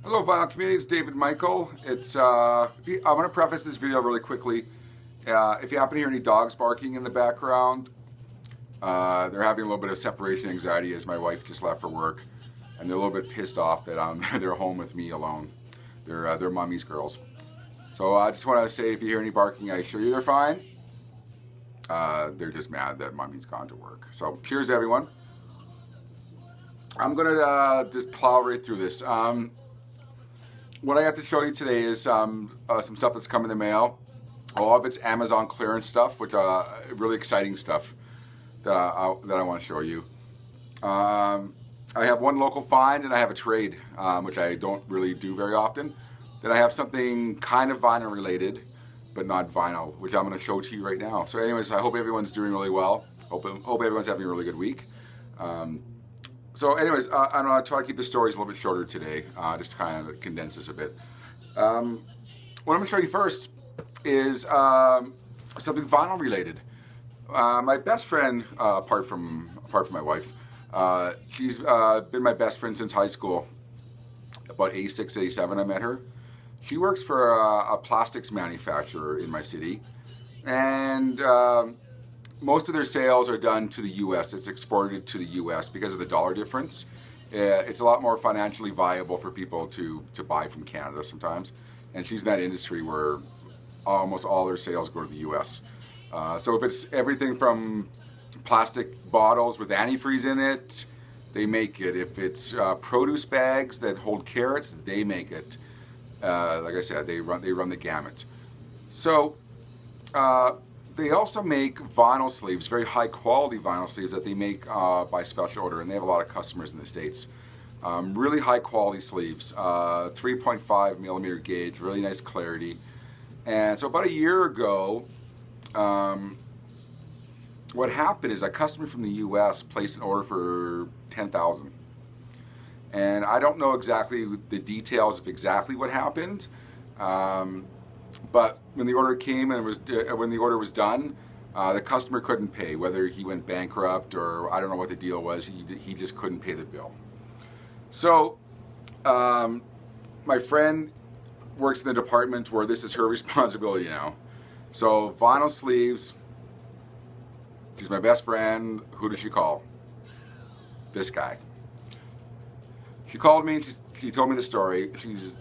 Hello, Vinyl Community. It's David Michael. I want to preface this video really quickly. If you happen to hear any dogs barking in the background, they're having a little bit of separation anxiety as my wife just left for work, and they're a little bit pissed off that they're home with me alone. They're mommy's girls. So I just want to say, if you hear any barking, I assure you they're fine. They're just mad that mommy's gone to work. So cheers, everyone. I'm gonna just plow right through this. What I have to show you today is some stuff that's come in the mail. A lot of it's Amazon clearance stuff, which really exciting stuff that I want to show you. I have one local find and I have a trade, which I don't really do very often. Then I have something kind of vinyl related, but not vinyl, which I'm going to show to you right now. So anyways, I hope everyone's doing really well. Hope everyone's having a really good week. So anyways, I'm going to try to keep the stories a little bit shorter today, just to kind of condense this a bit. What I'm going to show you first is something vinyl related. My best friend, apart from my wife, she's been my best friend since high school. About 86, 87 I met her. She works for a plastics manufacturer in my city, and most of their sales are done to the U.S. It's exported to the U.S. because of the dollar difference. It's a lot more financially viable for people to buy from Canada sometimes. And she's in that industry where almost all their sales go to the U.S. So if it's everything from plastic bottles with antifreeze in it, they make it. If it's produce bags that hold carrots, they make it. Like I said, they run the gamut. So they also make vinyl sleeves, very high quality vinyl sleeves that they make by special order, and they have a lot of customers in the States. Really high quality sleeves, 3.5 millimeter gauge, really nice clarity. And so about a year ago, what happened is a customer from the US placed an order for 10,000. And I don't know exactly the details of exactly what happened. But when the order came and when the order was done, the customer couldn't pay, whether he went bankrupt or I don't know what the deal was. He just couldn't pay the bill. So my friend works in the department where this is her responsibility now. So vinyl sleeves. She's my best friend. Who does she call? This guy. She called me and she told me the story.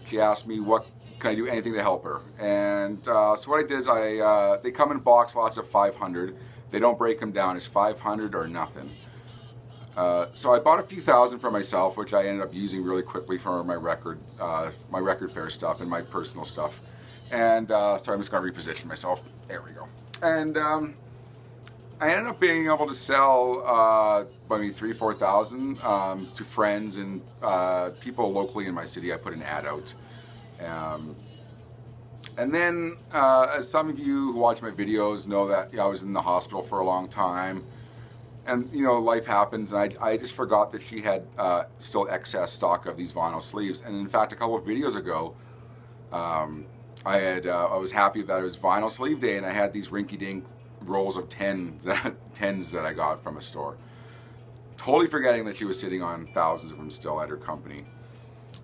She asked me, what can I do, anything to help her? And so what I did is they come in box lots of 500. They don't break them down. It's 500 or nothing. So I bought a few thousand for myself, which I ended up using really quickly for my record fair stuff and my personal stuff. And so I'm just going to reposition myself. There we go. And I ended up being able to sell maybe 3,000 or 4,000 to friends and people locally in my city. I put an ad out. And then, as some of you who watch my videos know, that I was in the hospital for a long time, and life happens, and I just forgot that she had still excess stock of these vinyl sleeves. And in fact, a couple of videos ago, I was happy that it was vinyl sleeve day, and I had these rinky-dink rolls of tens that I got from a store. Totally forgetting that she was sitting on thousands of them still at her company.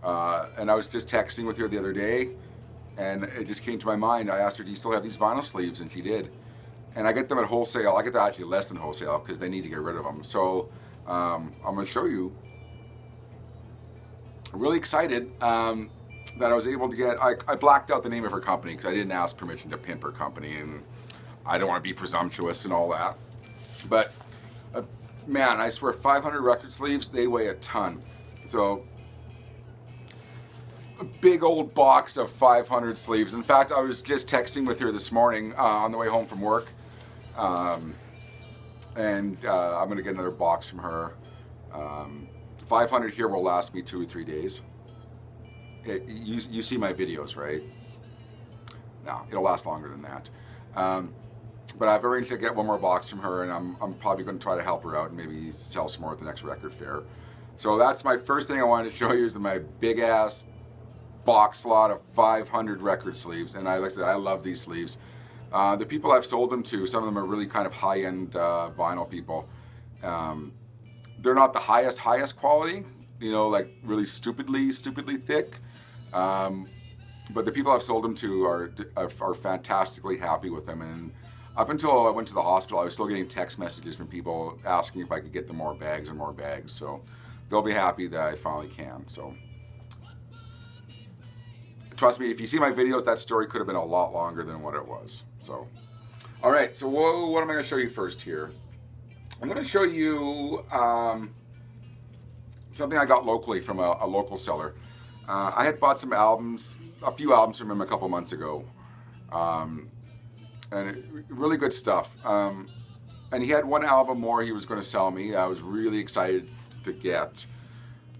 And I was just texting with her the other day, and it just came to my mind. I asked her, do you still have these vinyl sleeves? And she did. And I get them at wholesale. I get them actually less than wholesale because they need to get rid of them. So I'm going to show you. I'm really excited that I was able to get, I blacked out the name of her company because I didn't ask permission to pimp her company, and I don't want to be presumptuous and all that. But man, I swear, 500 record sleeves, they weigh a ton. So a big old box of 500 sleeves. In fact, I was just texting with her this morning on the way home from work. And I'm going to get another box from her. 500 here will last me 2 or 3 days. You see my videos, right? No, it'll last longer than that. But I've arranged to get one more box from her, and I'm probably going to try to help her out and maybe sell some more at the next record fair. So that's my first thing I wanted to show you, is my big ass box lot of 500 record sleeves. And like I said, I love these sleeves. The people I've sold them to, some of them are really kind of high-end vinyl people. They're not the highest quality, like really stupidly thick. But the people I've sold them to are fantastically happy with them. And up until I went to the hospital, I was still getting text messages from people asking if I could get them more bags and more bags. So they'll be happy that I finally can. So trust me, if you see my videos, that story could have been a lot longer than what it was. So, all right. So what am I going to show you first here? I'm going to show you something I got locally from a local seller. I had bought some albums, a few albums from him a couple months ago, and really good stuff. And he had one album more he was going to sell me. I was really excited to get.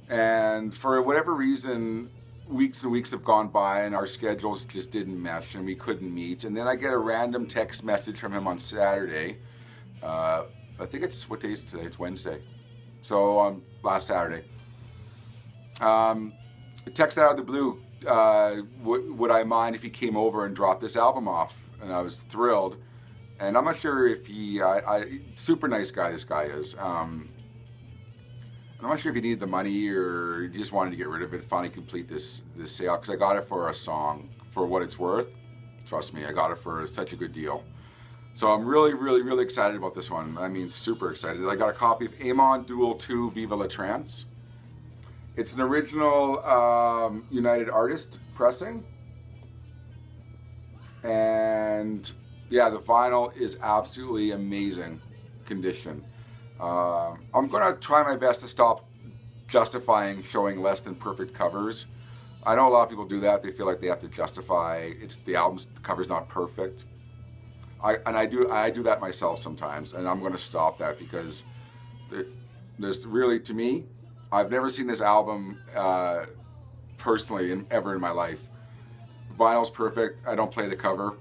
And for whatever reason, weeks and weeks have gone by and our schedules just didn't mesh and we couldn't meet. And then I get a random text message from him on Saturday. I think it's, what day is today? It's Wednesday. So on last Saturday. Text out of the blue, would I mind if he came over and dropped this album off? And I was thrilled. And I'm not sure if he, super nice guy this guy is. I'm not sure if he needed the money or he just wanted to get rid of it, finally complete this sale, because I got it for a song. For what it's worth, trust me, I got it for such a good deal. So I'm really, really, really excited about this one. I mean, super excited. I got a copy of Amon Duel 2 Viva La Trance. It's an original United Artist pressing. And yeah, the vinyl is absolutely amazing condition. I'm going to try my best to stop justifying showing less than perfect covers. I know a lot of people do that. They feel like they have to justify the album's cover's not perfect. I do that myself sometimes, and I'm going to stop that because there's really, to me, I've never seen this album personally ever in my life. Vinyl's perfect. I don't play the cover.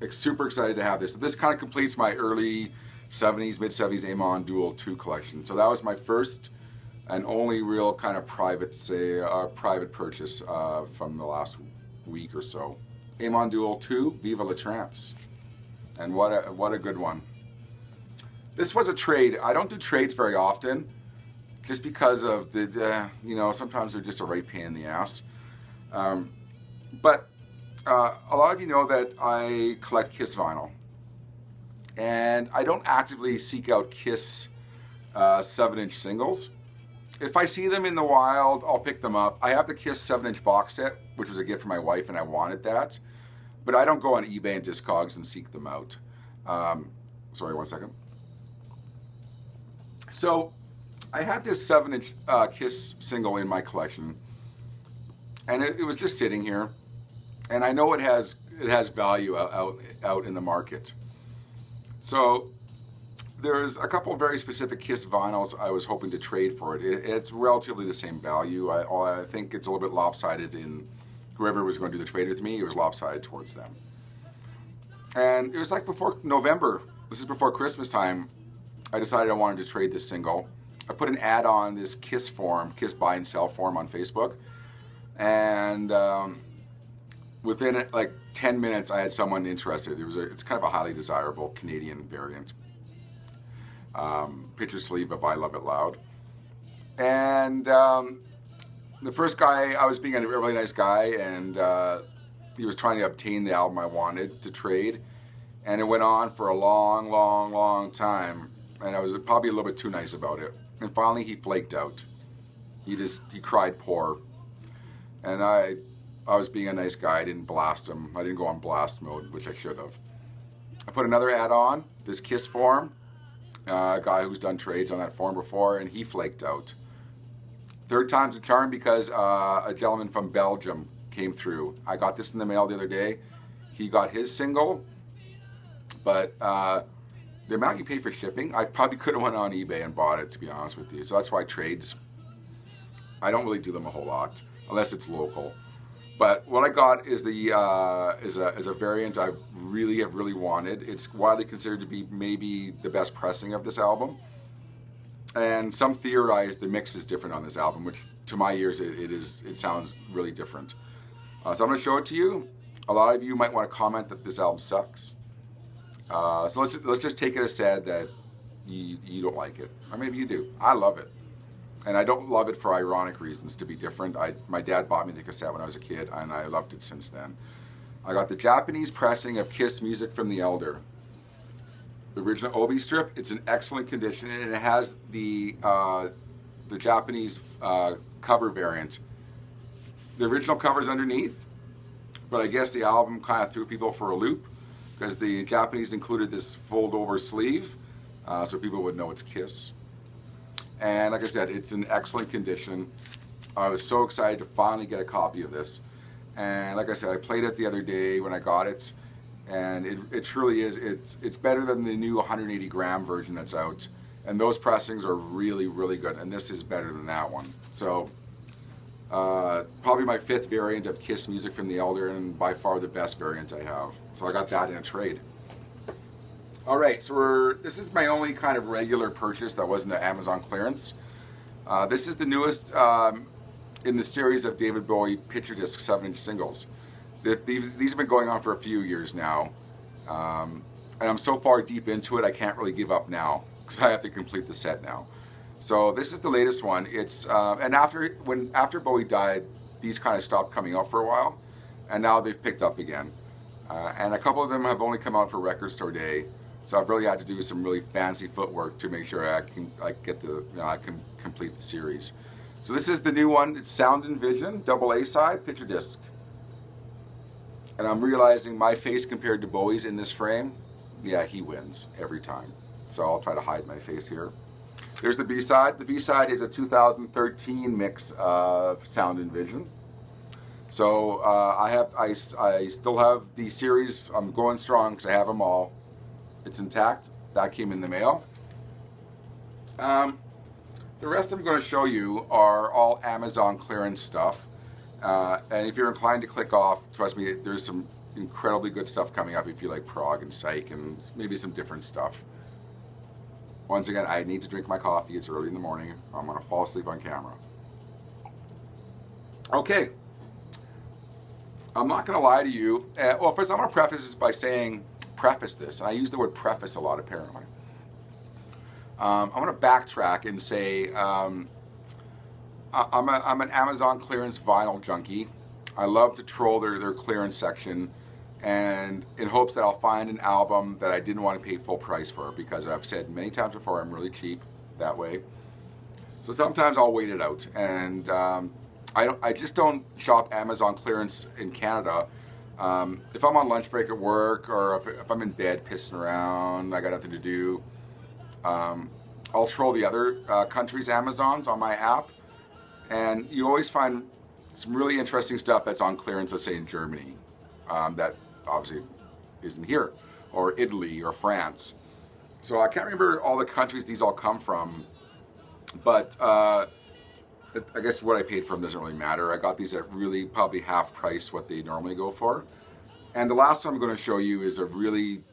Super excited to have this. This kind of completes my early 70s, mid-70s Amon Duel 2 collection. So that was my first and only real kind of private purchase from the last week or so. Amon Duel 2 Viva La Trance. And what a good one. This was a trade. I don't do trades very often, just because of the, you know, sometimes they're just a right pain in the ass. But a lot of you know that I collect Kiss vinyl. And I don't actively seek out Kiss 7-inch singles. If I see them in the wild, I'll pick them up. I have the Kiss 7-inch box set, which was a gift from my wife, and I wanted that. But I don't go on eBay and Discogs and seek them out. Sorry, one second. So I had this 7-inch Kiss single in my collection, and it was just sitting here. And I know it has value out in the market. So there's a couple of very specific Kiss vinyls I was hoping to trade for it. It's relatively the same value. I think it's a little bit lopsided in whoever was going to do the trade with me. It was lopsided towards them. And it was like before November. This is before Christmas time. I decided I wanted to trade this single. I put an ad on this Kiss forum, Kiss buy and sell forum on Facebook. And within like 10 minutes, I had someone interested. It's kind of a highly desirable Canadian variant. Picture sleeve of I Love It Loud. And the first guy, I was being a really nice guy, and he was trying to obtain the album I wanted to trade. And it went on for a long, long, long time. And I was probably a little bit too nice about it. And finally, he flaked out. He cried poor. And I was being a nice guy. I didn't blast him. I didn't go on blast mode, which I should have. I put another ad on, this Kiss forum, a guy who's done trades on that forum before, and he flaked out. Third time's a charm, because a gentleman from Belgium came through. I got this in the mail the other day. He got his single, but the amount you pay for shipping, I probably could have went on eBay and bought it, to be honest with you. So that's why trades, I don't really do them a whole lot, unless it's local. But what I got is a variant I really wanted. It's widely considered to be maybe the best pressing of this album. And some theorize the mix is different on this album, which to my ears it sounds really different. So I'm going to show it to you. A lot of you might want to comment that this album sucks. So let's just take it as said that you don't like it, or maybe you do. I love it. And I don't love it for ironic reasons, to be different. My dad bought me the cassette when I was a kid, and I loved it since then. I got the Japanese pressing of Kiss Music from the Elder. The original Obi strip, it's in excellent condition, and it has the Japanese cover variant. The original cover's underneath, but I guess the album kind of threw people for a loop because the Japanese included this fold-over sleeve, so people would know it's Kiss. And like I said, it's in excellent condition. I was so excited to finally get a copy of this. And like I said, I played it the other day when I got it, and it truly is. It's better than the new 180 gram version that's out. And those pressings are really, really good. And this is better than that one. So probably my 5th variant of Kiss Music from the Elder, and by far the best variant I have. So I got that in a trade. All right, so this is my only kind of regular purchase that wasn't an Amazon clearance. This is the newest in the series of David Bowie picture disc 7-inch singles. These have been going on for a few years now, and I'm so far deep into it I can't really give up now because I have to complete the set now. So this is the latest one. It's and after Bowie died, these kind of stopped coming out for a while, and now they've picked up again. And a couple of them have only come out for Record Store Day. So I've really had to do some really fancy footwork to make sure I can complete the series. So this is the new one. It's Sound and Vision, double A side, picture disc. And I'm realizing my face compared to Bowie's in this frame, yeah, he wins every time. So I'll try to hide my face here. There's the B side. The B side is a 2013 mix of Sound and Vision. So I still have the series. I'm going strong because I have them all. It's intact. That came in the mail. The rest I'm going to show you are all Amazon clearance stuff. And if you're inclined to click off, trust me, there's some incredibly good stuff coming up if you like prog and psych and maybe some different stuff. Once again, I need to drink my coffee. It's early in the morning. I'm going to fall asleep on camera. Okay. I'm not going to lie to you. Well, first I'm going to preface this. I use the word preface a lot, apparently. I'm going to backtrack and say I'm an Amazon clearance vinyl junkie. I love to troll their clearance section, and in hopes that I'll find an album that I didn't want to pay full price for, because I've said many times before I'm really cheap that way. So sometimes I'll wait it out, and I just don't shop Amazon clearance in Canada. If I'm on lunch break at work, or if I'm in bed pissing around, I got nothing to do, I'll troll the other countries' Amazons on my app, and you always find some really interesting stuff that's on clearance, let's say in Germany, that obviously isn't here, or Italy, or France. So I can't remember all the countries these all come from, but I guess what I paid for them doesn't really matter. I got these at really probably half price what they normally go for. And the last one I'm going to show you is a really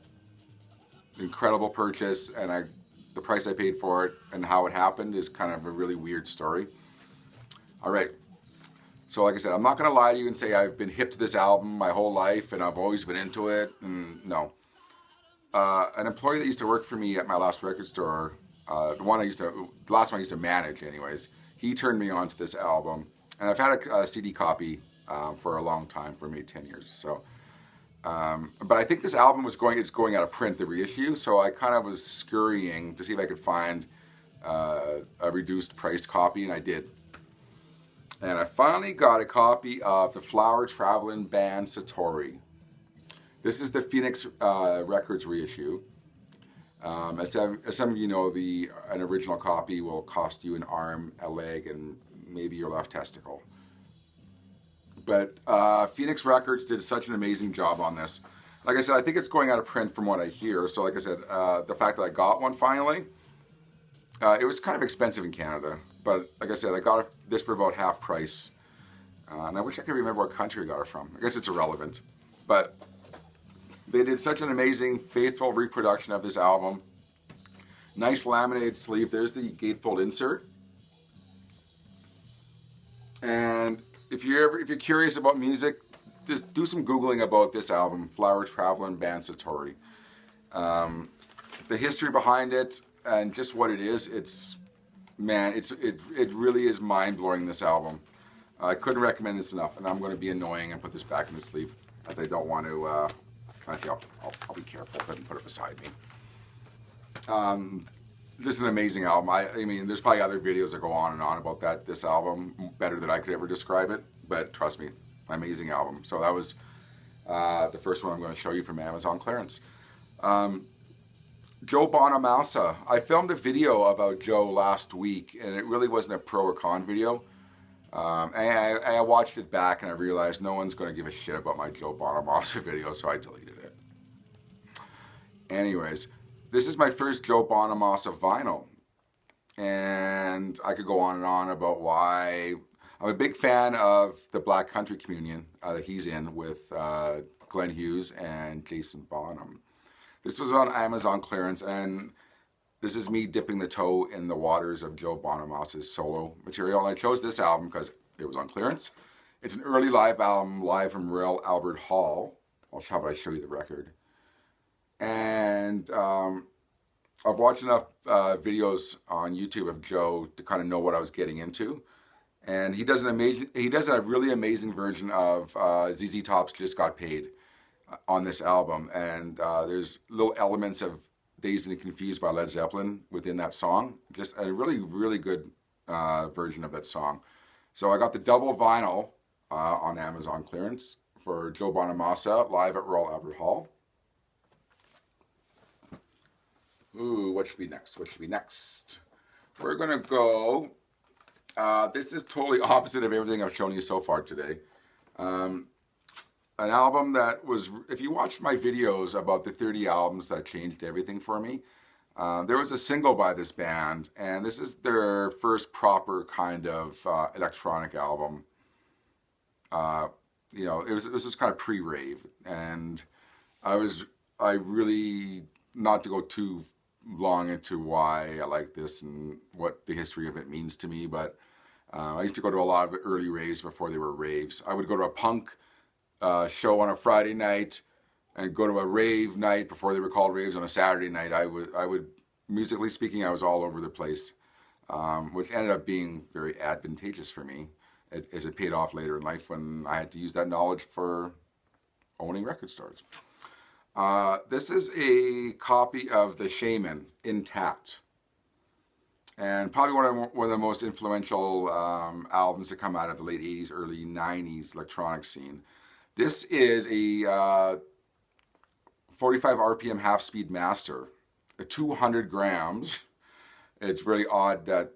incredible purchase, and the price I paid for it and how it happened is kind of a really weird story. All right. So like I said, I'm not going to lie to you and say I've been hip to this album my whole life and I've always been into it. No. An employee that used to work for me at my last record store, the last one I used to manage anyways, he turned me on to this album, and I've had a CD copy for a long time, for maybe 10 years or so. But I think this album it's going out of print, the reissue, so I kind of was scurrying to see if I could find a reduced priced copy, and I did. And I finally got a copy of the Flower Traveling Band Satori. This is the Phoenix Records reissue. As some of you know, an original copy will cost you an arm, a leg, and maybe your left testicle. But Phoenix Records did such an amazing job on this. Like I said, I think it's going out of print from what I hear. So like I said, the fact that I got one finally, it was kind of expensive in Canada. But like I said, I got this for about half price. And I wish I could remember what country I got it from. I guess it's irrelevant. But they did such an amazing, faithful reproduction of this album. Nice laminated sleeve. There's the gatefold insert. And if you're curious about music, just do some Googling about this album, Flower Traveling Band Satori. The history behind it and just what it is, man, it really is mind-blowing, this album. I couldn't recommend this enough, and I'm going to be annoying and put this back in the sleeve, as I don't want to, I think I'll be careful and put it beside me. This is an amazing album. I mean, there's probably other videos that go on and on about this album, better than I could ever describe it, but trust me, amazing album. So that was the first one I'm going to show you from Amazon clearance. Joe Bonamassa. I filmed a video about Joe last week, and it really wasn't a pro or con video. And I watched it back, and I realized no one's going to give a shit about my Joe Bonamassa video, so I deleted it. Anyways, this is my first Joe Bonamassa vinyl, and I could go on and on about why. I'm a big fan of the Black Country Communion that he's in with Glenn Hughes and Jason Bonham. This was on Amazon clearance, and this is me dipping the toe in the waters of Joe Bonamassa's solo material. And I chose this album because it was on clearance. It's an early live album, live from Royal Albert Hall. How about I show you the record? And I've watched enough videos on YouTube of Joe to kind of know what I was getting into. And he does a really amazing version of ZZ Top's Just Got Paid on this album, and there's little elements of Dazed and Confused by Led Zeppelin within that song. Just a really, really good version of that song. So I got the double vinyl on Amazon clearance for Joe Bonamassa live at Royal Albert Hall. Ooh, what should be next? What should be next? We're gonna go. This is totally opposite of everything I've shown you so far today. An album that was, if you watched my videos about the 30 albums that changed everything for me, there was a single by this band, and this is their first proper kind of electronic album. You know, this was kind of pre-rave, and I really, not to go too long into why I like this and what the history of it means to me, but I used to go to a lot of early raves before they were raves. I would go to a punk show on a Friday night and go to a rave night before they were called raves on a Saturday night. I would, musically speaking, I was all over the place, which ended up being very advantageous for me as it paid off later in life when I had to use that knowledge for owning record stores. This is a copy of The Shaman, Intact. And probably one of the most influential albums to come out of the late 80s, early 90s electronic scene. This is a 45 RPM half-speed master, 200 grams. It's really odd that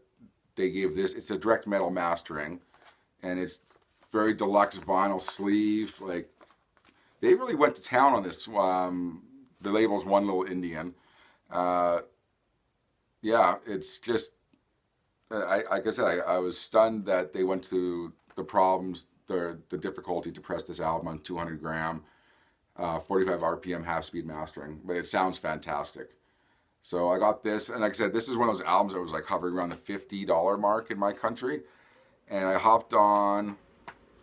they gave this. It's a direct metal mastering, and it's very deluxe vinyl sleeve. Like, they really went to town on this. The label's One Little Indian. Yeah, it's just, like I said, I was stunned that they went to the problems, the difficulty to press this album on 200 gram, 45 RPM half-speed mastering, but it sounds fantastic. So I got this, and like I said, this is one of those albums that was like hovering around the $50 mark in my country, and I hopped on,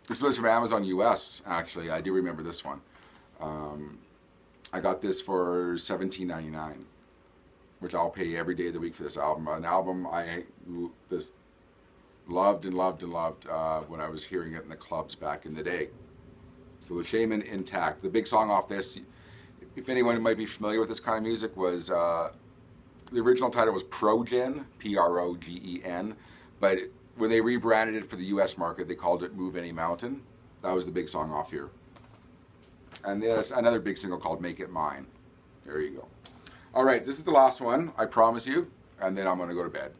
this was from Amazon US, actually, I do remember this one. I got this for $17.99, which I'll pay every day of the week for this album. An album I just loved and loved and loved when I was hearing it in the clubs back in the day. So The Shaman, Intact. The big song off this, if anyone might be familiar with this kind of music, was the original title was Progen, P-R-O-G-E-N, but when they rebranded it for the US market, they called it Move Any Mountain. That was the big song off here. And there's another big single called Make It Mine. There you go. All right, this is the last one, I promise you, and then I'm going to go to bed.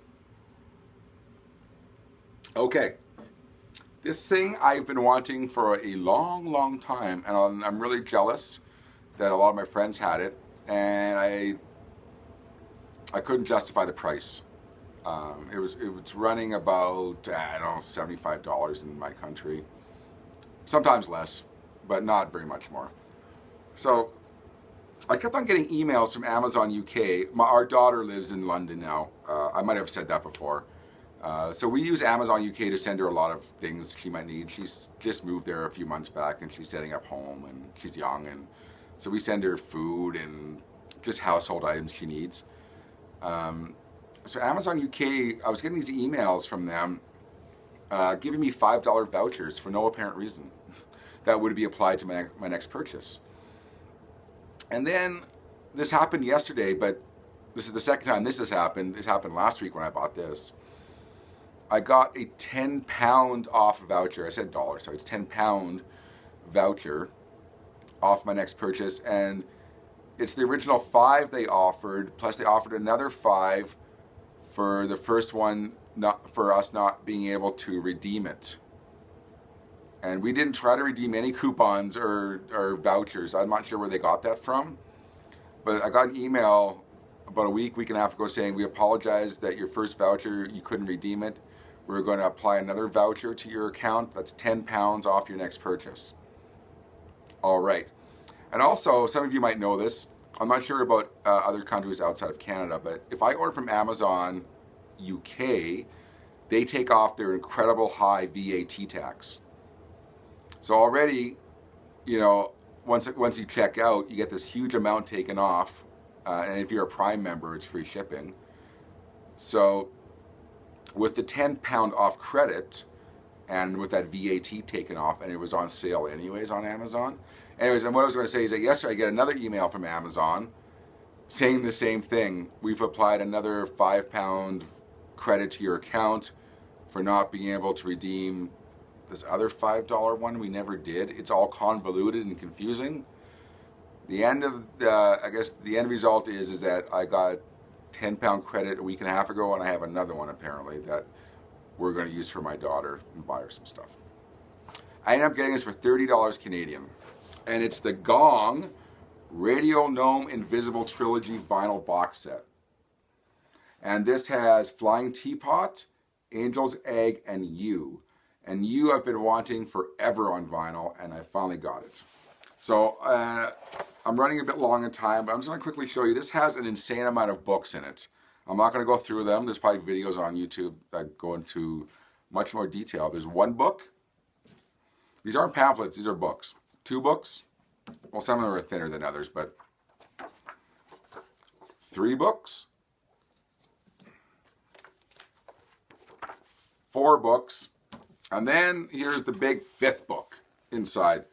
Okay, this thing I've been wanting for a long, long time, and I'm really jealous that a lot of my friends had it, and I couldn't justify the price. It was running about, I don't know, $75 in my country, sometimes less, but not very much more. So I kept on getting emails from Amazon UK. Our daughter lives in London now. I might have said that before. So we use Amazon UK to send her a lot of things she might need. She's just moved there a few months back, and she's setting up home, and she's young, and so we send her food and just household items she needs. So Amazon UK, I was getting these emails from them giving me $5 vouchers for no apparent reason that would be applied to my next purchase. And then this happened yesterday, but this is the second time this has happened. It happened last week when I bought this. I got a £10 off voucher. I said dollar, so it's £10 voucher off my next purchase, and it's the original 5 they offered, plus they offered another 5 for the first one, not for us not being able to redeem it. And we didn't try to redeem any coupons or vouchers. I'm not sure where they got that from, but I got an email about a week and a half ago saying, we apologize that your first voucher, you couldn't redeem it. We're going to apply another voucher to your account. That's £10 off your next purchase. All right. And also, some of you might know this. I'm not sure about other countries outside of Canada, but if I order from Amazon UK, they take off their incredible high VAT tax. So already, you know, once you check out, you get this huge amount taken off. And if you're a Prime member, it's free shipping. So with the £10 off credit and with that VAT taken off, and it was on sale anyways on Amazon. Anyways, and what I was going to say is that yesterday I get another email from Amazon saying the same thing. We've applied another £5 credit to your account for not being able to redeem this other $5 one we never did. It's all convoluted and confusing. The end of I guess the end result is that I got £10 credit a week and a half ago, and I have another one apparently that we're going to use for my daughter and buy her some stuff. I ended up getting this for $30 Canadian, and it's the Gong Radio Gnome Invisible Trilogy vinyl box set. And this has Flying Teapot, Angel's Egg, and You. And You I've been wanting forever on vinyl, and I finally got it. So I'm running a bit long in time, but I'm just going to quickly show you. This has an insane amount of books in it. I'm not going to go through them. There's probably videos on YouTube that go into much more detail. There's 1 book. These aren't pamphlets, these are books. 2 books. Well, some of them are thinner than others, but 3 books. 4 books. And then here's the big 5th book inside.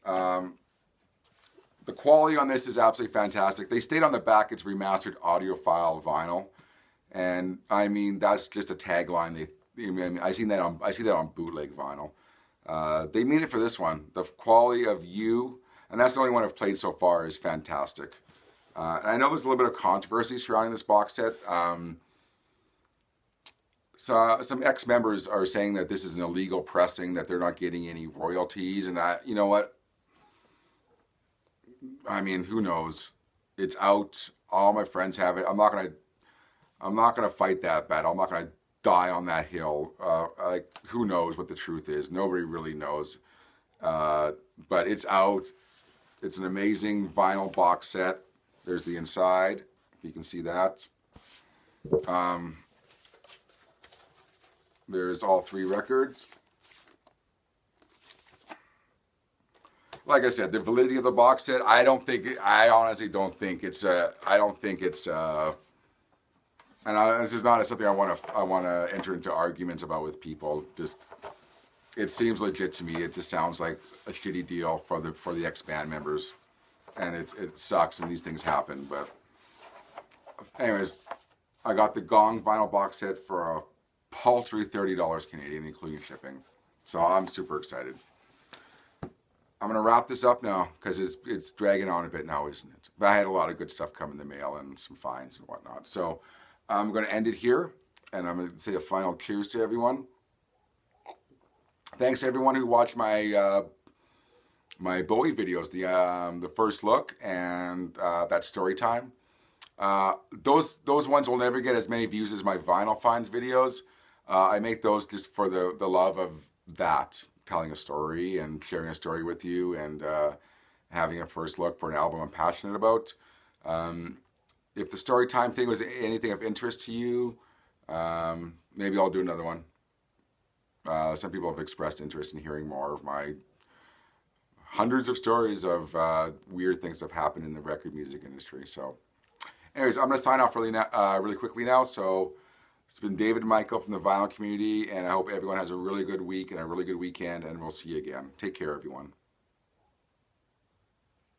The quality on this is absolutely fantastic. They stayed on the back, it's remastered audiophile vinyl. And I mean, that's just a tagline. I see that on bootleg vinyl. They mean it for this one. The quality of You, and that's the only one I've played so far, is fantastic. And I know there's a little bit of controversy surrounding this box set. So some ex-members are saying that this is an illegal pressing, that they're not getting any royalties, and you know what? I mean, who knows? It's out. All my friends have it. I'm not gonna fight that battle. I'm not gonna die on that hill. Like, who knows what the truth is? Nobody really knows. But it's out. It's an amazing vinyl box set. There's the inside, if you can see that. There's all 3 records. Like I said, the validity of the box set, I honestly don't think it's, this is not something I want to enter into arguments about with people. Just, it seems legit to me. It just sounds like a shitty deal for the ex-band members, and it sucks, and these things happen. But anyways, I got the Gong vinyl box set for a paltry $30 Canadian, including shipping. So I'm super excited. I'm going to wrap this up now because it's dragging on a bit now, isn't it? But I had a lot of good stuff come in the mail and some finds and whatnot. So I'm going to end it here, and I'm going to say a final cheers to everyone. Thanks to everyone who watched my my Bowie videos, the first look and that story time. Those ones will never get as many views as my vinyl finds videos. I make those just for the love of that, telling a story and sharing a story with you, and having a first look for an album I'm passionate about. If the story time thing was anything of interest to you, maybe I'll do another one. Some people have expressed interest in hearing more of my hundreds of stories of weird things that have happened in the record music industry. So Anyways, I'm going to sign off really quickly now. So it's been David and Michael from the vinyl community, and I hope everyone has a really good week and a really good weekend, and we'll see you again. Take care, everyone.